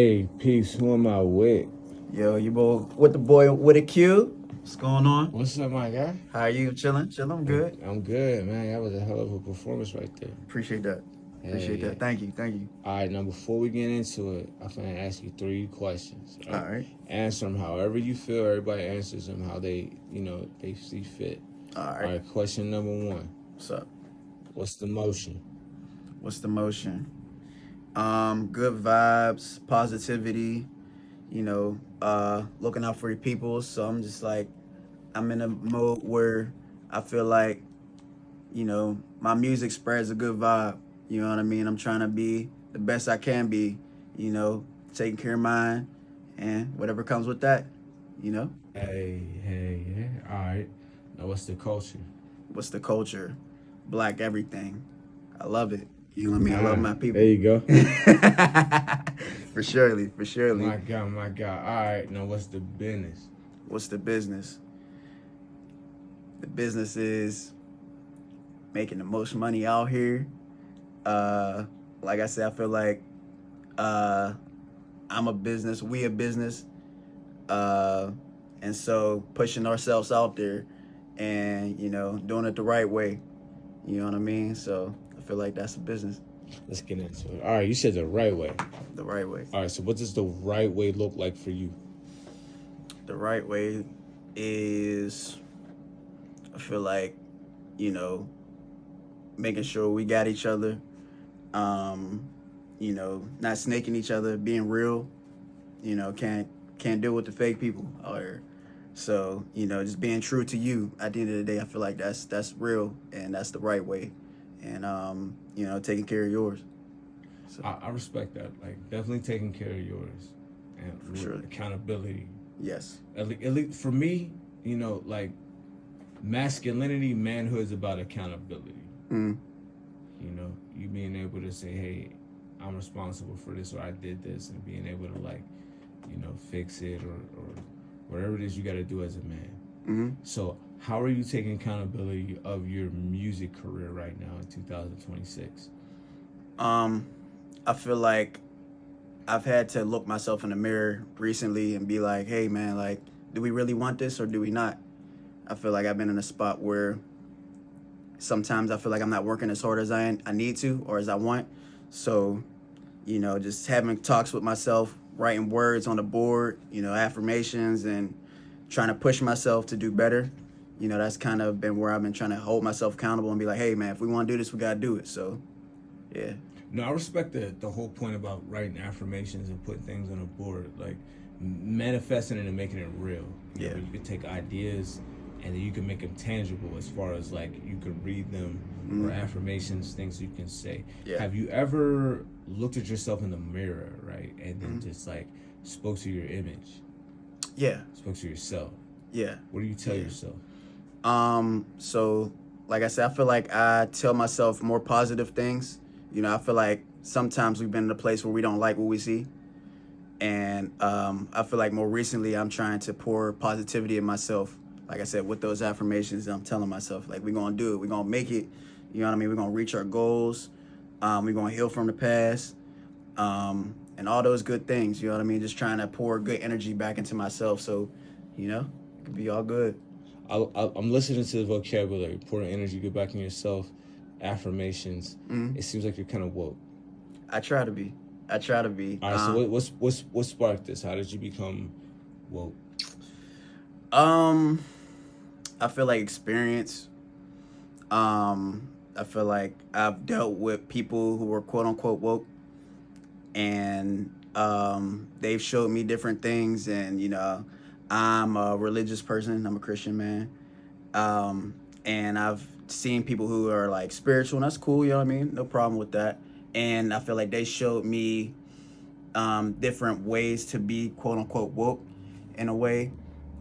Hey, peace. Who am I with? Yo, you boy with the boy with a Q. What's going on? What's up, my guy? How are you? Chilling? I'm good. I'm good, man. That was a hell of a performance right there. Appreciate that. Appreciate Yeah. that. Thank you. All right, now before we get into it, I'm gonna ask you 3 questions. All right. Answer them however you feel. Everybody answers them how they see fit. All All right. right. Question number 1. What's up? What's the motion? What's the motion? Good vibes, positivity, looking out for your people. So I'm just like, I'm in a mode where I feel like, my music spreads a good vibe. You know what I mean? I'm trying to be the best I can be, taking care of mine and whatever comes with that, Hey. All right. Now, what's the culture? What's the culture? Black everything. I love it. You know what I mean? I love my people. There you go. For surely. My God. All right. Now, what's the business? What's the business? The business is making the most money out here. Like I said, I feel like I'm a business, we a business. And so pushing ourselves out there and, doing it the right way. You know what I mean? So I feel like that's a business. Let's get into it. All right, you said the right way. The right way. All right, so what does the right way look like for you? The right way is, I feel like, making sure we got each other, not snaking each other, being real, can't deal with the fake people out here. So, just being true to you at the end of the day, I feel like that's real and that's the right way. And, taking care of yours. So. I respect that. Like, definitely taking care of yours. And For sure. Accountability. Yes. At least for me, like, masculinity, manhood is about accountability. Mm. You being able to say, hey, I'm responsible for this, or I did this, and being able to, like, fix it or whatever it is you got to do as a man. Mm-hmm. So how are you taking accountability of your music career right now in 2026? I feel like I've had to look myself in the mirror recently and be like, hey, man, like, do we really want this or do we not? I feel like I've been in a spot where sometimes I feel like I'm not working as hard as I need to or as I want. So, just having talks with myself, writing words on the board, affirmations and trying to push myself to do better. That's kind of been where I've been trying to hold myself accountable and be like, hey, man, if we want to do this, we got to do it. So, yeah. No, I respect the whole point about writing affirmations and putting things on a board, like manifesting it and making it real. Yeah. You can take ideas and then you can make them tangible as far as like you can read them or affirmations, things you can say. Yeah. Have you ever looked at yourself in the mirror, right, and then just like spoke to your image? Yeah. Spoke to yourself. Yeah. What do you tell yourself? So like I said, I feel like I tell myself more positive things. I feel like sometimes we've been in a place where we don't like what we see. And I feel like more recently I'm trying to pour positivity in myself. Like I said, with those affirmations, I'm telling myself, like, we're going to do it. We're going to make it. You know what I mean? We're going to reach our goals. We're going to heal from the past. And all those good things, you know what I mean? Just trying to pour good energy back into myself so, it could be all good. I'm listening to the vocabulary, pouring energy, get back in yourself, affirmations. It seems like you're kind of woke. I try to be. All right, so what sparked this? How did you become woke? I feel like experience. I feel like I've dealt with people who were quote unquote woke, and they've showed me different things. And I'm a religious person. I'm a Christian man, and I've seen people who are like spiritual, and that's cool. You know what I mean? No problem with that. And I feel like they showed me different ways to be quote unquote woke in a way.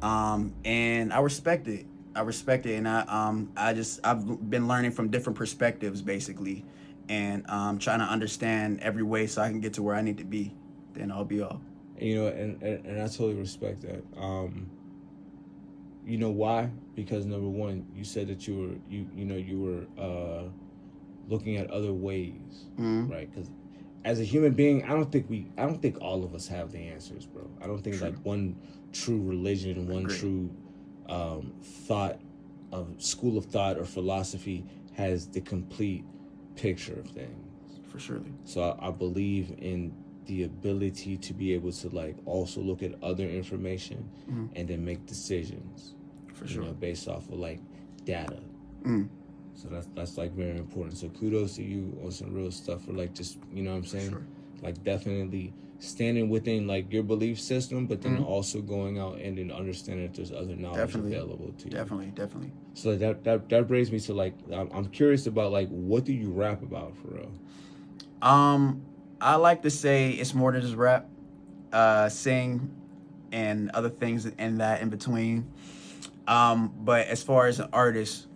And I respect it. And I've been learning from different perspectives basically, and trying to understand every way so I can get to where I need to be. Then I'll be all. And I totally respect that. You know why? Because number one, you said that you were looking at other ways, right? Because as a human being, I don't think all of us have the answers, bro. I don't think True. like one true religion, one Agreed. true thought of school of thought or philosophy has the complete picture of things. For surely. So I believe in the ability to be able to like also look at other information and then make decisions. For sure. Based off of like data. Mm. So that's like very important. So kudos to you on some real stuff for like just what I'm saying? Sure. Like definitely standing within like your belief system, but then also going out and then understanding that there's other knowledge available to you. Definitely. So that brings me to like I'm curious about like what do you rap about for real? I like to say it's more than just rap, sing, and other things in between. But as far as an artist,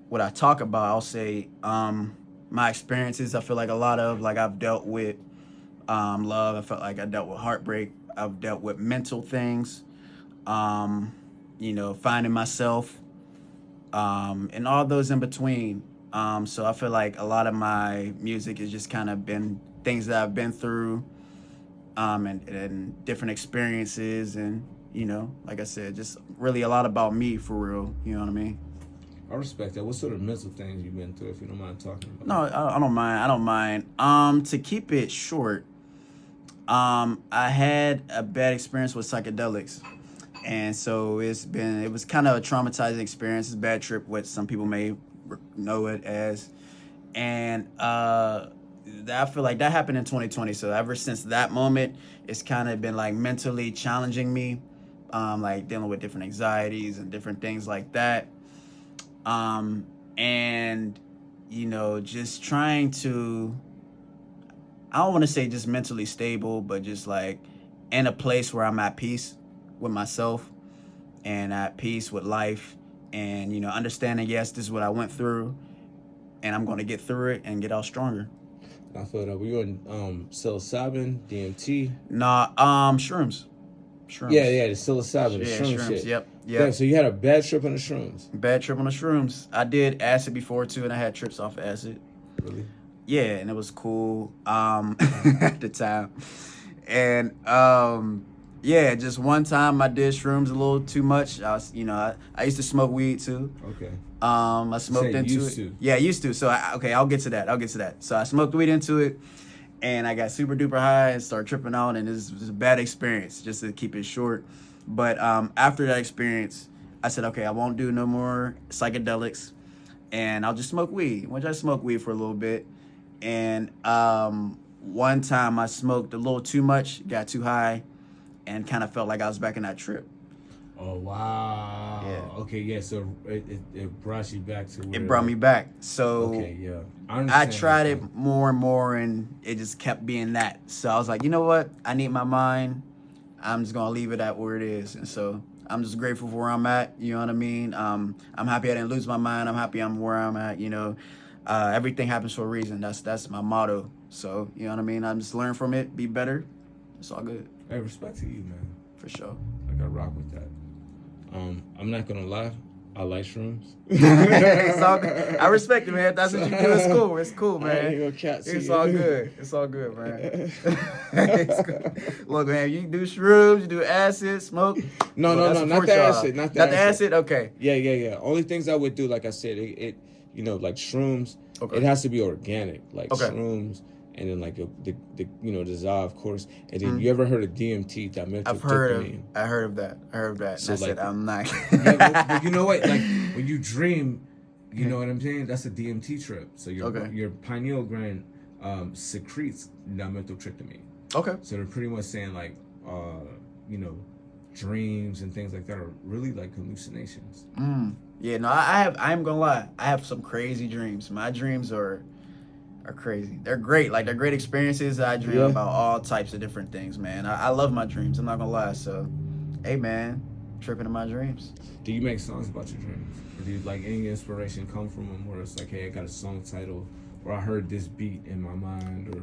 what I talk about, I'll say my experiences. I feel like a lot of like I've dealt with love. I felt like I dealt with heartbreak. I've dealt with mental things. Finding myself, and all those in between. So I feel like a lot of my music has just kind of been things that I've been through, and different experiences, and like I said, just really a lot about me for real. You know what I mean? I respect that. What sort of mental things you've been through, if you don't mind talking about? No, I don't mind. I don't mind. To keep it short, I had a bad experience with psychedelics. And so it was kind of a traumatizing experience. It's a bad trip, what some people may know it as. And I feel like that happened in 2020. So ever since that moment, it's kind of been like mentally challenging me, like dealing with different anxieties and different things like that. And, just trying to, I don't want to say just mentally stable, but just like in a place where I'm at peace with myself and at peace with life, and understanding, yes, this is what I went through and I'm going to get through it and get out stronger. I feel that. Were you on psilocybin, DMT? Nah, shrooms. Yeah, the psilocybin, the shroom shrooms. shit. Yep. Yeah, so you had a bad trip on the shrooms. Bad trip on the shrooms. I did acid before too, and I had trips off acid. Really? Yeah, and it was cool at the time. And yeah, just one time I did shrooms a little too much. I was, I used to smoke weed too. Okay. I smoked into used it. to. Yeah, I used to. So I'll get to that. So I smoked weed into it, and I got super duper high and started tripping out, and it was a bad experience, just to keep it short. But after that experience, I said, okay, I won't do no more psychedelics, and I'll just smoke weed. Which I smoked weed for a little bit, and one time I smoked a little too much, got too high, and kind of felt like I was back in that trip. Oh, wow. Yeah. Okay, yeah, so it brought you back to where... It brought me back. So okay, yeah. I tried it more and more, and it just kept being that. So I was like, you know what? I need my mind. I'm just going to leave it at where it is. And so I'm just grateful for where I'm at. You know what I mean? I'm happy I didn't lose my mind. I'm happy I'm where I'm at, Everything happens for a reason. That's my motto. So, you know what I mean? I'm just learn from it, be better. It's all good. Hey, respect to you, man. For sure. Like, I rock with that. I'm not going to lie. I like shrooms. It's all good. I respect it, man. If that's what you do, it's cool. It's cool, man. It's all good. It's all good, man. It's cool. Look, man, you do shrooms, you do acid, smoke. No, not the acid. Not the acid? Okay. Yeah. Only things I would do, like I said, it like shrooms, okay. It has to be organic. Like okay. shrooms, and then like the za, of course. And then you ever heard of DMT, dimethyltryptamine? I heard of that. So and I said, I'm not. but you know what? Like when you dream, you know what I'm saying? That's a DMT trip. So your pineal gland secretes dimethyltryptamine. Okay. So they're pretty much saying like, dreams and things like that are really like hallucinations. Yeah, no, I am gonna lie. I have some crazy dreams. My dreams are crazy. They're great. Like, they're great experiences. I dream about all types of different things, man. I love my dreams. I'm not gonna lie. So, hey, man, tripping in my dreams. Do you make songs about your dreams? Or do you, like, any inspiration come from them where it's like, hey, I got a song title, or I heard this beat in my mind, or...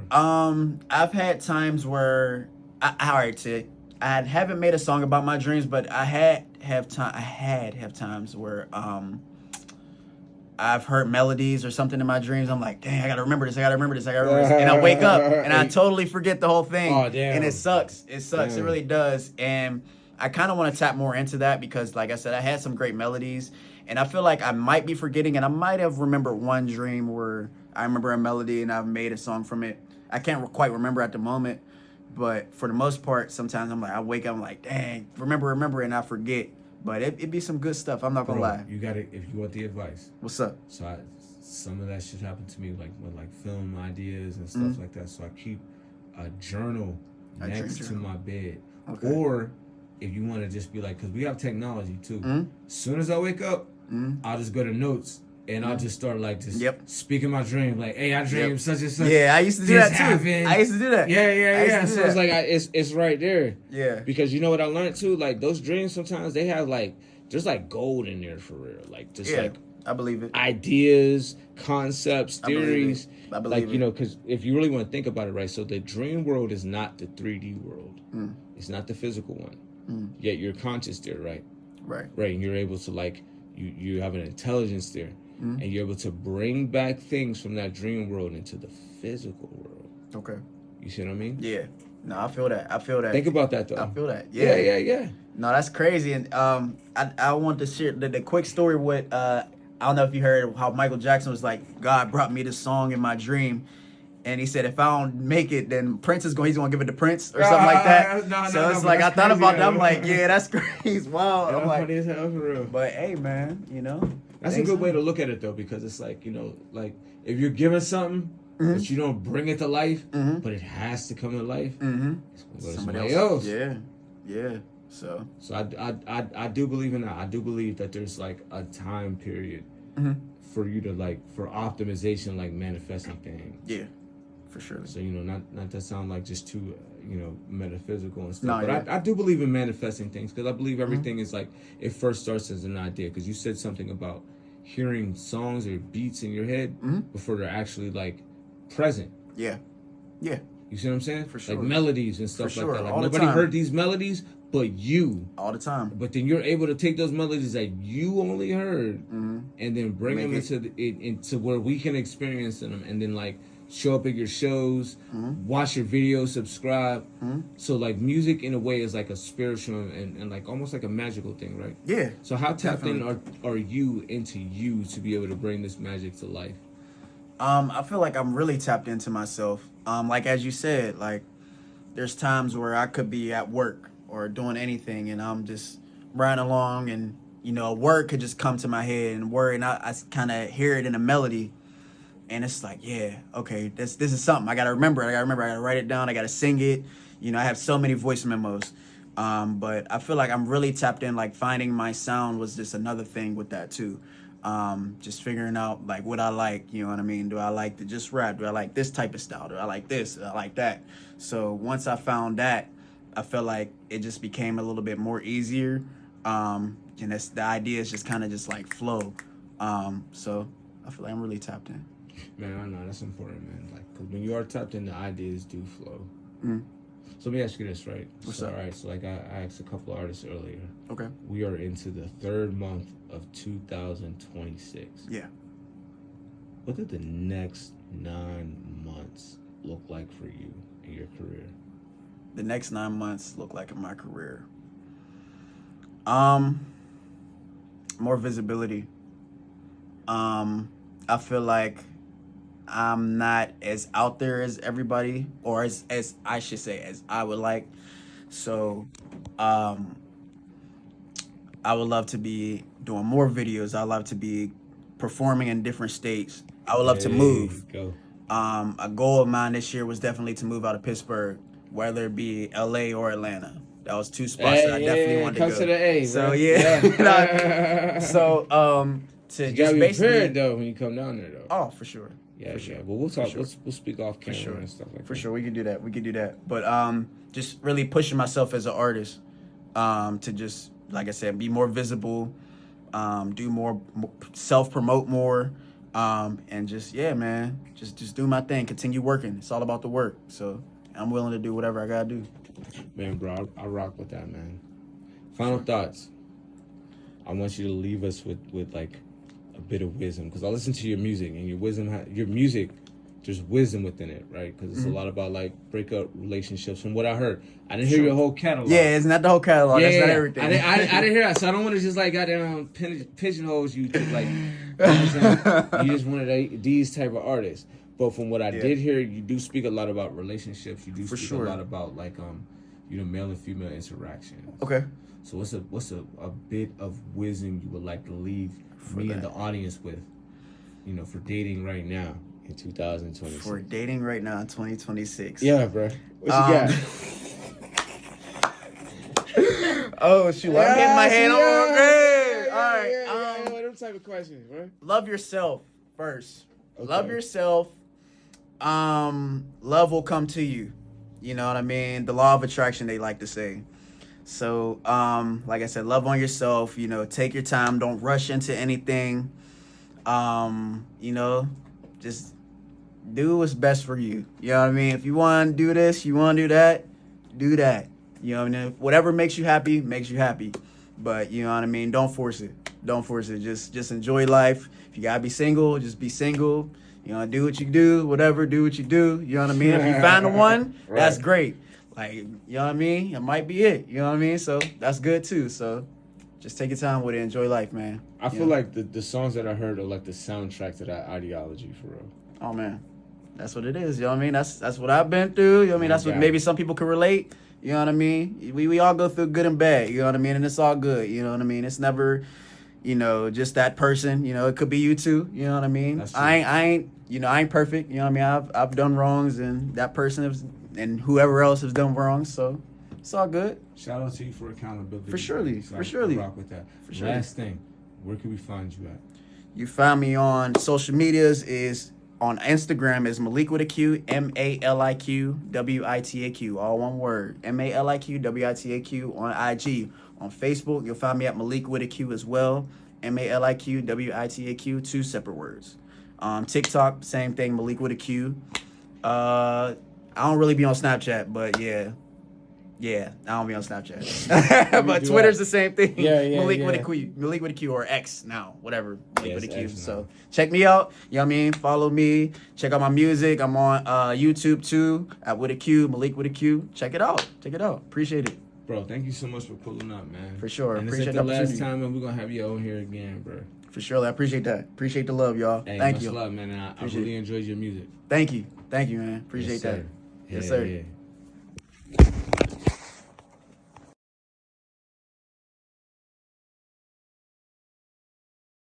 I've had times where... I haven't made a song about my dreams, but I had have times where I've heard melodies or something in my dreams. I'm like, dang, I gotta remember this. I gotta remember this. I gotta remember this. And I wake up and I totally forget the whole thing. Oh, damn. And it sucks. It sucks. Damn. It really does. And I kind of want to tap more into that because, like I said, I had some great melodies. And I feel like I might be forgetting. And I might have remembered one dream where I remember a melody and I've made a song from it. I can't quite remember at the moment. But for the most part, sometimes I'm like, I wake up, I'm like, dang, remember, and I forget. But it'd be some good stuff. I'm not gonna lie. You gotta, if you want the advice. What's up? So some of that shit happened to me, like with like film ideas and stuff like that. So I keep a journal next to my bed. Okay. Or if you want to just be like, because we have technology too. As soon as I wake up, I'll just go to notes. And I'll just start like speaking my dream, like, "Hey, I dreamed such and such." Yeah, I used to do that too. Happened. I used to do that. Yeah. So it's like it's right there. Yeah. Because you know what I learned too, like those dreams sometimes they have like there's like gold in there for real, like just like I believe it. Ideas, concepts, theories. I believe like you know, because if you really want to think about it, right? So the dream world is not the 3D world. It's not the physical one. Yet you're conscious there, right? Right. Right, and you're able to like you have an intelligence there. And you're able to bring back things from that dream world into the physical world. Okay. You see what I mean? Yeah. No, I feel that. Think about that though. I feel that. Yeah. No, that's crazy. And I want to share the quick story with I don't know if you heard how Michael Jackson was like, God brought me this song in my dream. And he said, if I don't make it, then Prince he's gonna give it to Prince or something like that. So it's like I thought about that. I'm like, yeah, that's crazy. Wow. Yeah, I'm like, funny as hell for real. but hey, man, you know. That's a good way to look at it though, because it's like, you know, like if you're given something, but you don't bring it to life, but it has to come to life, it's gonna go to somebody else. Yeah. So I do believe in that. I do believe that there's like a time period for you to like for optimization, like manifesting things. Yeah, for sure. So you know, not to sound like just too you know metaphysical and stuff, No, but I do believe in manifesting things because I believe everything is like it first starts as an idea. Because you said something about hearing songs or beats in your head before they're actually like present. Yeah. You see what I'm saying? For sure. Like melodies and stuff like that. Like all the nobody time. heard these melodies but you. All the time. But then you're able to take those melodies that you only heard and then bring them into where we can experience them and then like show up at your shows, watch your videos, subscribe. So like music in a way is like a spiritual and like almost like a magical thing, right? Yeah. So how tapped in are you into you to be able to bring this magic to life? I feel like I'm really tapped into myself. Like as you said, like there's times where I could be at work or doing anything and I'm just riding along and you know, a word could just come to my head and I kind of hear it in a melody. And it's like, yeah, okay, this is something. I got to remember it. I got to write it down. I got to sing it. You know, I have so many voice memos. But I feel like I'm really tapped in, like finding my sound was just another thing with that too. Just figuring out like what I like, you know what I mean? Do I like to just rap? Do I like this type of style? Do I like this? Do I like that? So once I found that, I felt like it just became a little bit more easier. And the ideas just kind of just like flow. So I feel like I'm really tapped in. Man, I know that's important, man. Like, cause when you are tapped in, the ideas do flow. So let me ask you this, right? What's up? All right, so like I asked a couple of artists earlier. Okay. We are into the third month of 2026. Yeah. What did the next 9 months look like for you in your career? The next 9 months look like in my career. More visibility. I feel like I'm not as out there as everybody, or as I should say, as I would like. So, I would love to be doing more videos. I'd love to be performing in different states. I would love to move. Go. A goal of mine this year was definitely to move out of Pittsburgh, whether it be LA or Atlanta. That was 2 spots that I definitely wanted to go. Come to the A, so bro. yeah. So to You just gotta be basically prepared though when you come down there though. Oh, for sure. Yeah, for sure. yeah. Well, we'll talk. Sure. We'll speak off camera sure. and stuff like that. For sure, we can do that. But just really pushing myself as an artist, to just like I said, be more visible, do more self promote more, and just man, just do my thing, continue working. It's all about the work. So I'm willing to do whatever I gotta do. Man, bro, I rock with that, man. Final thoughts. I want you to leave us with like a bit of wisdom, because I listen to your music, and your music, there's wisdom within it, right? Because it's a lot about like breakup relationships. From what I heard, I didn't hear your whole catalog. Yeah, it's not the whole catalog. That's not everything. I didn't hear that, so I don't want to just like goddamn pigeonholes you to like. You know what I'm saying? You just one of these type of artists. But from what I did hear, you do speak a lot about relationships. You do speak a lot about like male and female interaction. Okay. So what's a bit of wisdom you would like to leave me and the audience with, for dating right now in 2026? For dating right now in 2026. Yeah, bro. What you got? Oh shoot! I'm getting my hand on my grave. All right. What type of questions, bro? Love yourself first. Okay. Love yourself. Love will come to you. You know what I mean? The law of attraction, they like to say. So, like I said, love on yourself. Take your time. Don't rush into anything. Just do what's best for you. You know what I mean? If you want to do this, you want to do that, do that. You know what I mean? Whatever makes you happy, makes you happy. But you know what I mean? Don't force it. Don't force it. Just enjoy life. If you gotta be single, just be single. Do what you do, whatever, do what you do. You know what I mean? If you find the one, right. That's great. Like, you know what I mean? It might be it. You know what I mean? So that's good too. So just take your time with it. Enjoy life, man. I feel like the songs that I heard are like the soundtrack to that ideology, for real. Oh man, that's what it is. You know what I mean? That's what I've been through. You know what I mean? That's what maybe some people can relate. You know what I mean? We all go through good and bad. You know what I mean? And it's all good. You know what I mean? It's never, just that person. It could be you too. You know what I mean? I ain't perfect. You know what I mean? I've done wrongs, and that person and whoever else has done wrongs. So it's all good. Shout out to you for accountability. For surely. So For surely. rock with that. For surely. Last thing, where can we find you at? You find me on social medias is on Instagram is Malik with a Q, MALIQWITAQ, all one word. MALIQWITAQ on IG. On Facebook, you'll find me at Malik with a Q as well. MALIQWITAQ, 2 separate words. TikTok, same thing, Malik with a Q. I don't really be on Snapchat, but yeah, I don't be on Snapchat. But Twitter's the same thing. Malik with a Q or X now, whatever. Malik with a Q. So check me out. You know what I mean? Follow me. Check out my music. I'm on YouTube too at with a Q, Malik with a Q. Check it out. Appreciate it. Bro, thank you so much for pulling up, man. For sure. And Appreciate it's the the last opportunity. time, and we're gonna have you on here again, bro. For sure. I appreciate that. Appreciate the love, y'all. Hey, Thank much you. love, man. I really enjoyed your music. Thank you, man. Appreciate Yes, that. sir. Yes, Yeah, sir. yeah.